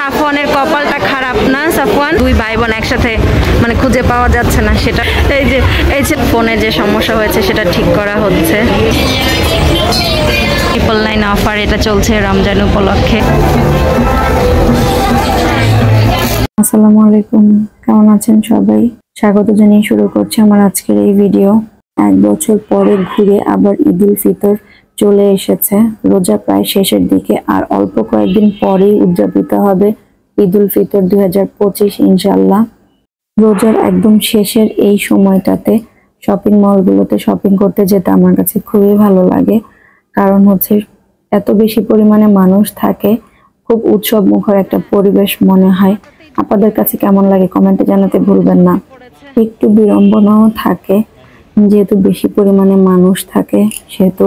সাফওয়ানের কপালটা খারাপ না? সাফওয়ান দুই ভাই বোন একসাথে মানে খুঁজে পাওয়া যাচ্ছে না, সেটা এই যে ফোনে যে সমস্যা হয়েছে সেটা ঠিক করা হচ্ছে। 999 অফার, এটা চলছে রমজান উপলক্ষে। আসসালামু আলাইকুম, কেমন আছেন সবাই? স্বাগত জানিয়ে শুরু করছি আমার আজকের এই ভিডিও। 1 বছর পরে ঘুরে আবার ঈদুল ফিতর চলে এসেছে। রোজা প্রায় শেষের দিকে, আর অল্প কয়েকদিন পরেই উদযাপিত হবে ঈদুল ফিতর 2025 ইনশাআল্লাহ। রোজার একদম শেষের এই সময়টাতে শপিং মলগুলোতে শপিং করতে যেতে আমার কাছে খুবই ভালো লাগে, কারণ হচ্ছে এত বেশি পরিমাণে মানুষ থাকে, খুব উৎসব মুখর একটা পরিবেশ মনে হয়। আপনাদের কাছে কেমন লাগে কমেন্টে জানাতে ভুলবেন না। একটু বিড়ম্বনাও থাকে, যেহেতু বেশি পরিমাণে মানুষ থাকে সেহেতু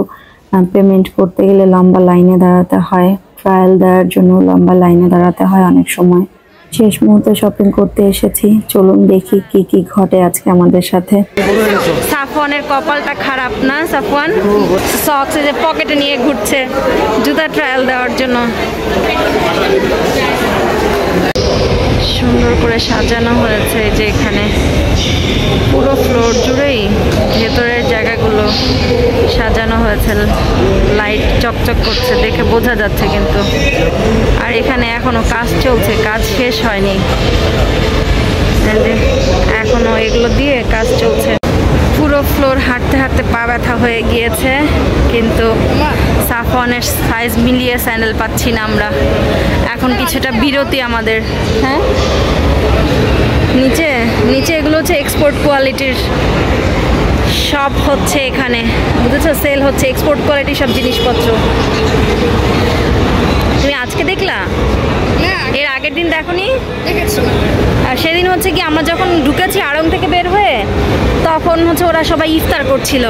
পেমেন্ট করতে গেলে লম্বা লাইনে দাঁড়াতে হয়, ট্রায়াল দেওয়ার জন্য লম্বা লাইনে দাঁড়াতে হয় অনেক সময়। শেষ মুহূর্তে শপিং করতে এসেছি, চলুন দেখি কি কি ঘটে আজকে আমাদের সাথে। সাফওয়ানের কপালটা খারাপ না? সাফওয়ান সক্স যে পকেটে নিয়ে ঘুরছে জুতা ট্রায়াল দেওয়ার জন্য। সুন্দর করে সাজানো হয়েছে যে এখানে পুরো ফ্লোর জুড়েই ভেতরের জায়গাগুলো সাজানো হয়েছে, লাইট চকচক করছে দেখে বোঝা যাচ্ছে কিন্তু। আর এখানে এখনো কাজ চলছে, কাজ শেষ হয়নি, এখনো এগুলো দিয়ে কাজ চলছে। পুরো ফ্লোর হাঁটতে হাঁটতে পা ব্যথা হয়ে গিয়েছে, কিন্তু সাফওয়ানের সাইজ মিলিয়ে স্যান্ডেল পাচ্ছি না আমরা। এখন কিছুটা বিরতি আমাদের। হ্যাঁ, নিচে নিচে এগুলো হচ্ছে এক্সপোর্ট কোয়ালিটির সব হচ্ছে এখানে, বুঝেছো? সেল হচ্ছে এক্সপোর্ট কোয়ালিটির সব জিনিসপত্র। তুমি আজকে দেখলা? এর আগের দিন দেখোনি? আর সেদিন হচ্ছে কি আমরা যখন ঢুকেছি আড়ং থেকে বের হয়ে, তখন হচ্ছে ওরা সবাই ইফতার করছিল,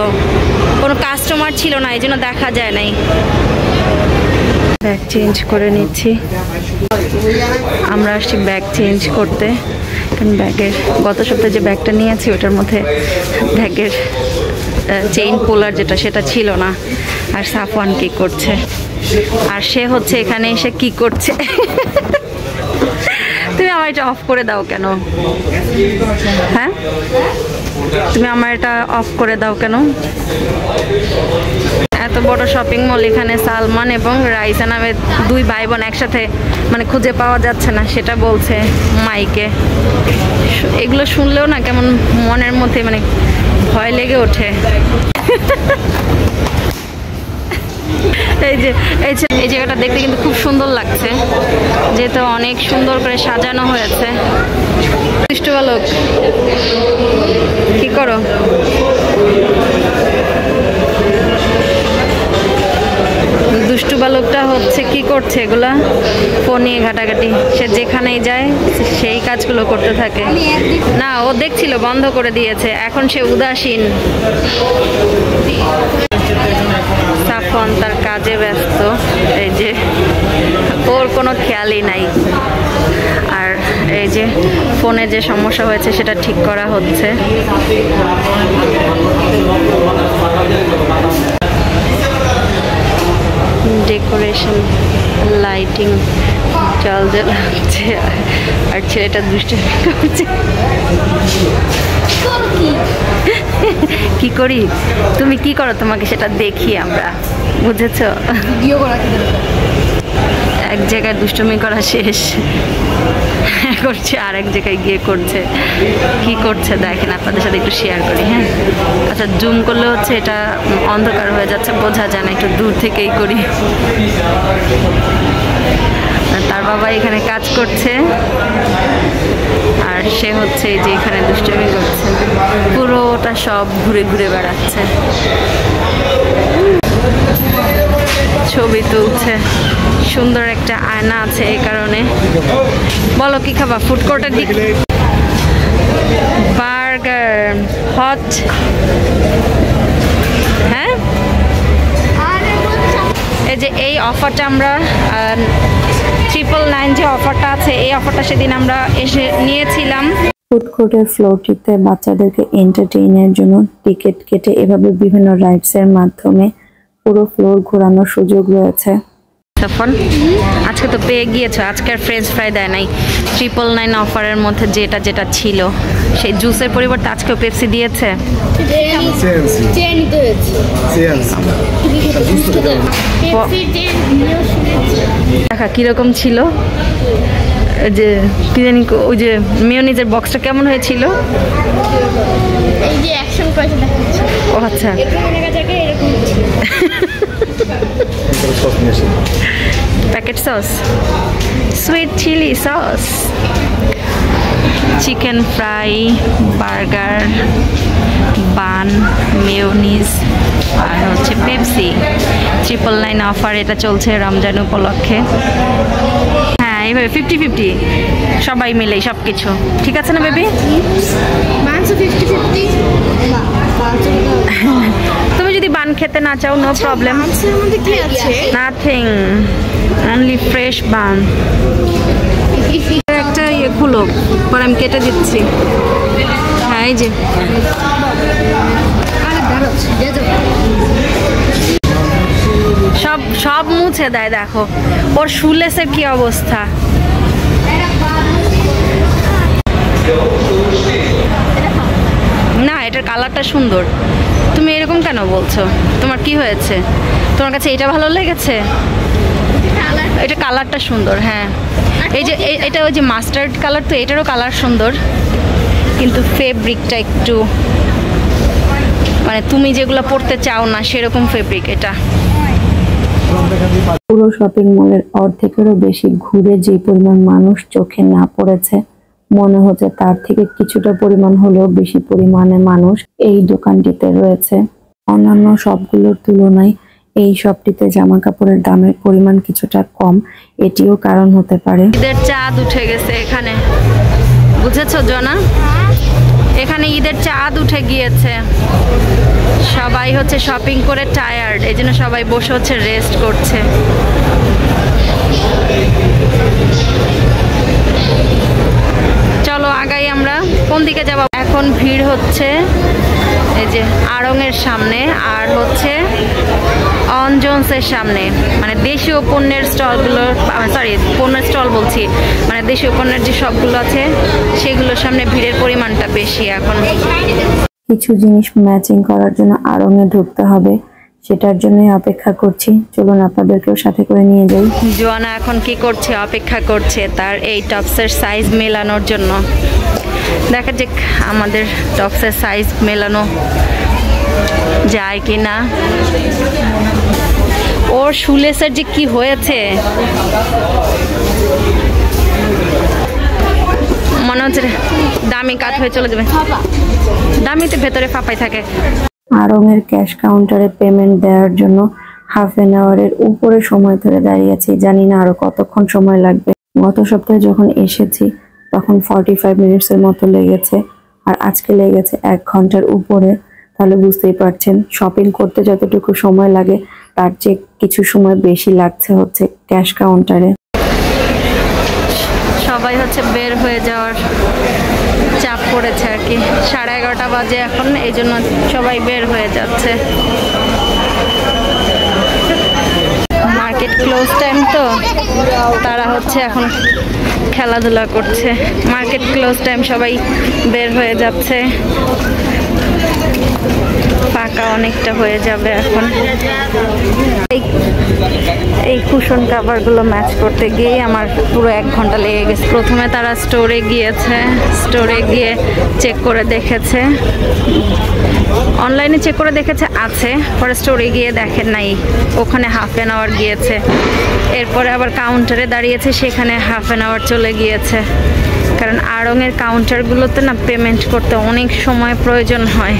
কোনো কাস্টমার ছিল না, এই জন্য দেখা যায় নাই। ব্যাগ চেঞ্জ করে নিচ্ছি, আমরা আসছি ব্যাগ চেঞ্জ করতে, কারণ ব্যাগের গত সপ্তাহে যে ব্যাগটা নিয়েছি ওটার মধ্যে ব্যাগের চেইন পোলার যেটা সেটা ছিল না। আর সাফওয়ান কি করছে, আর সে হচ্ছে এখানে এসে কি করছে। তুমি আমার এটা অফ করে দাও কেন? হ্যাঁ, তুমি আমার এটা অফ করে দাও কেন? এত বড় শপিং মল, এখানে সালমান এবং রাইসা নামে দুই ভাই বোন একসাথে মানে খুঁজে পাওয়া যাচ্ছে না, সেটা বলছে মাইকে। এগুলো শুনলেও না কেমন মনের মধ্যে মানে ভয় লেগে ওঠে। এই জায়গাটা দেখতে কিন্তু খুব সুন্দর লাগছে, যেহেতু অনেক সুন্দর করে সাজানো হয়েছে। দুষ্টু বালক কি করো? দুষ্টু বালকটা হচ্ছে কি করছে এগুলা? ফোন নিয়ে ঘাটাঘাটি, সে যেখানেই যায় সেই কাজগুলো করতে থাকে। না, ও দেখছিল বন্ধ করে দিয়েছে, এখন সে উদাসীন। সাফওয়ান তার কাজে ব্যস্ত, এই যে ওর কোনো খেয়ালই নাই। আর এই যে ফোনে যে সমস্যা হয়েছে সেটা ঠিক করা হচ্ছে। ডেকোরেশন, লাইটিং জল জ্বালাচ্ছে, আর ছেলেটা দুষ্টামি করছে। কি করি? তুমি কি করো? তোমাকে সেটা দেখি আমরা, বুঝেছো? এক জায়গায় দুষ্টুমি করা শেষ করছে, আর এক জায়গায় গিয়ে করছে। কি করছে দেখেন, আপনাদের সাথে একটু শেয়ার করি। হ্যাঁ, আচ্ছা, জুম করলে হচ্ছে এটা অন্ধকার হয়ে যাচ্ছে, বোঝা যায় না, একটু দূর থেকেই করি। তার বাবা এখানে কাজ করছে, আর সে হচ্ছে যে এখানে দুষ্টুমি করছে, পুরোটা সব ঘুরে ঘুরে বেড়াচ্ছে, ছবি তুলছে। সুন্দর একটা আয়না আছে এই কারণে। বলো কি খাবা? ফুড কোর্টের দিকে বার্গার, হট। হ্যাঁ, এই যে এই অফারটা আমরা 999 যে অফারটা আছে, এই অফারটা সেদিন আমরা এসে নিয়েছিলাম। ফুড কোর্টের ফ্লোরটিতে বাচ্চাদেরকে এন্টারটেইনের জন্য টিকিট কেটে এভাবে বিভিন্ন রাইডসের মাধ্যমে পুরো ফ্লোর ঘোরানোর সুযোগ রয়েছে। সাফন আজকে তো পেয়ে গিয়েছো, আজকে আর ফ্রেঞ্চ ফ্রাই দেয় নাই। 999 অফারের মধ্যে যেটা যেটা ছিল সেই জুসের পরিবর্তে আজকেও পেপসি দিয়েছে। দেখা কিরকম ছিল, যে কি জানি ওই যে মেয়োনিজের বক্সটা কেমন হয়েছিল? এই যে অ্যাকশন করেছে দেখাচ্ছে। ও আচ্ছা, packet sauce, sweet chilli sauce, chicken fry, burger, bun, mayonnaise আর হচ্ছে পেপসি। 999 অফার, এটা চলছে রমজান উপলক্ষে। হ্যাঁ, এইভাবে 50-50 সবাই মিলেই সব কিছু ঠিক আছে না বেবি? মাংস 50-50 না, তুমি যদি বান খেতে না চাও নো প্রবলেম। মাংসের মধ্যে কি আছে? নাথিং, অনলি ফ্রেশ বান। একটা ইয়ে খুলো, পরে আমি কেটে দিচ্ছি। হ্যাঁ এই যে সব সব মুছে দেয়, দেখো ওর শুলেসের কি অবস্থা। না, এটার কালারটা সুন্দর। তুমি এরকম কেন বলছো? তোমার কি হয়েছে? তোমার কাছে এটা ভালো লেগেছে? এটা কালারটা সুন্দর। হ্যাঁ, এই যে এটা ওই যে মাস্টার্ড কালার, তো এটারও কালার সুন্দর, কিন্তু ফেব্রিকটা একটু মানে তুমি যেগুলো পরতে চাও না সেরকম ফেব্রিক এটা। পুরো শপিং মলের অর্ধেকেরও বেশি ঘুরে যে পরিমাণ মানুষ চোখে না পড়েছে, মনে হচ্ছে তার থেকে কিছুটা পরিমাণ হলেও বেশি পরিমাণে মানুষ এই দোকানটিতে রয়েছে। অন্যান্য সবগুলোর তুলনায় এই শপটিতে জামা কাপড়ের দামের পরিমাণ কিছুটা কম, এটিও কারণ হতে পারে। ঈদের চাঁদ উঠে গেছে এখানে, বুঝেছো জনা? এখানে ঈদের চাঁদ উঠে গিয়েছে, সবাই হচ্ছে শপিং করে টায়ার্ড, এই জন্য সবাই বসে হচ্ছে রেস্ট করছে। চলো আগাই, আমরা কোন দিকে যাব? এখন ভিড় হচ্ছে এই যে আড়ংয়ের সামনে আর হচ্ছে অনজন্সের সামনে, মানে দেশীয় পণ্যের স্টলগুলোর, সরি পণ্যের স্টল বলছি, মানে দেশীয় পণ্যের যে সবগুলো আছে সেগুলোর সামনে ভিড়ের পরিমাণটা বেশি এখন। কিছু জিনিস ম্যাচিং করার জন্য আড়ংয়ে ঢুকতে হবে, সেটার জন্যই অপেক্ষা করছি। চলুন আপনাদেরকেও সাথে করে নিয়ে যাই। জোয়ানা এখন কি করছে? অপেক্ষা করছে তার এই টপসের সাইজ মেলানোর জন্য। দেখা যাক আমাদের টপসের সাইজ মেলানো যায় কি না। ওর শুলেসের যে কি হয়েছে, মনে হচ্ছে দামি কাট হয়ে চলে যাবে। দামিতে ভেতরে ফাঁপাই থাকে। আড়ংয়ের ক্যাশ কাউন্টারে পেমেন্ট দেওয়ার জন্য হাফ এন আওয়ারের উপরে সময় ধরে দাঁড়িয়ে আছি, জানি না আরো কতক্ষণ সময় লাগবে। গত সপ্তাহে যখন এসেছি তখন 45 মিনিটসের মতো লেগেছে, আর আজকে লেগেছে 1 ঘন্টার উপরে। তাহলে বুঝতেই পারছেন শপিং করতে যতটুকু সময় লাগে তার চেয়ে কিছু সময় বেশি লাগছে হচ্ছে ক্যাশ কাউন্টারে। সবাই হচ্ছে বের হয়ে যাওয়ার চাপ পড়েছে আর কি, 11:30 বাজে এখন, এই জন্য সবাই বের হয়ে যাচ্ছে। মার্কেট ক্লোজ টাইম তো, তারা হচ্ছে এখন খেলাধুলা করছে। মার্কেট ক্লোজ টাইম, সবাই বের হয়ে যাচ্ছে। ফাঁকা অনেকটা হয়ে যাবে এখন। এই কুশন কাভারগুলো ম্যাচ করতে গিয়ে আমার পুরো 1 ঘন্টা লেগে গেছে। প্রথমে তারা স্টোরে গিয়েছে, স্টোরে গিয়ে চেক করে দেখেছে, অনলাইনে চেক করে দেখেছে আছে, পরে স্টোরে গিয়ে দেখেন নাই, ওখানে হাফ এন আওয়ার গিয়েছে। এরপরে আবার কাউন্টারে দাঁড়িয়েছে, সেখানে হাফ এন আওয়ার চলে গিয়েছে। কারণ আড়ংয়ের কাউন্টারগুলোতে না পেমেন্ট করতে অনেক সময় প্রয়োজন হয়।